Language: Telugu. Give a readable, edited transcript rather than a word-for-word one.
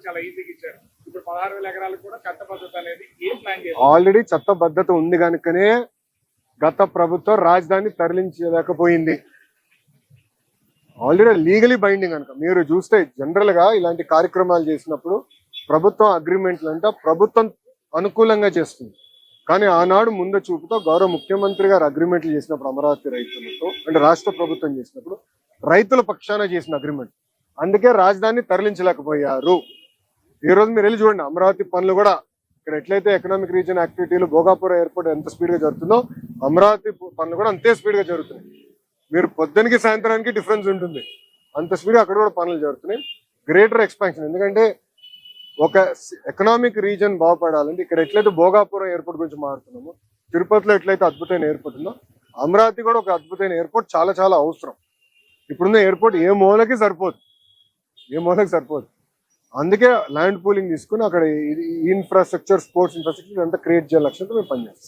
చాలా ఈజీగా ఇచ్చారు. ఇప్పుడు 16,000 ఎకరాలకు కూడా చట్టబద్ధత అనేది ఏం ప్లాన్ చేశారు? ఆల్రెడీ చట్టబద్ధత ఉంది కనుకనే గత ప్రభుత్వం రాజధాని తరలించలేకపోయింది. ఆల్రెడీ లీగలీ బైండింగ్ కనుక మీరు చూస్తే జనరల్ గా ఇలాంటి కార్యక్రమాలు చేసినప్పుడు ప్రభుత్వం అగ్రిమెంట్లు అంటే ప్రభుత్వం అనుకూలంగా చేస్తుంది. కానీ ఆనాడు ముందు చూపుతో గౌరవ ముఖ్యమంత్రి గారు అగ్రిమెంట్లు చేసినప్పుడు అమరావతి రైతులతో అంటే రాష్ట్ర ప్రభుత్వం చేసినప్పుడు రైతుల పక్షాన చేసిన అగ్రిమెంట్, అందుకే రాజధాని తరలించలేకపోయారు. ఈ రోజు మీరు వెళ్ళి చూడండి, అమరావతి పనులు కూడా ఇక్కడ ఎట్లయితే ఎకనామిక్ రీజన్ యాక్టివిటీలు భోగాపురం ఎయిర్పోర్ట్ ఎంత స్పీడ్ గా జరుగుతుందో అమరావతి పనులు కూడా అంతే స్పీడ్ గా జరుగుతున్నాయి. మీరు పొద్దునకి సాయంత్రానికి డిఫరెన్స్ ఉంటుంది, అంత స్పీడ్ అక్కడ కూడా పనులు జరుగుతున్నాయి. గ్రేటర్ ఎక్స్పాన్షన్, ఎందుకంటే ఒక ఎకనామిక్ రీజన్ బాగుపడాలంటే ఇక్కడ ఎట్లయితే భోగాపురం ఎయిర్పోర్ట్ గురించి మాట్లాడుతున్నామో, తిరుపతిలో ఎట్లయితే అద్భుతమైన ఎయిర్పోర్ట్ ఉందో అమరావతి కూడా ఒక అద్భుతమైన ఎయిర్పోర్ట్ చాలా చాలా అవసరం. ఇప్పుడున్న ఎయిర్పోర్ట్ ఏ మూలకి సరిపోదు. అందుకే ల్యాండ్ పూలింగ్ తీసుకుని అక్కడ ఇన్ఫ్రాస్ట్రక్చర్, స్పోర్ట్స్ ఇన్ఫ్రాస్ట్రక్చర్ అంతా క్రియేట్ చేయాలి లక్ష్యంతో మేము పనిచేస్తాం.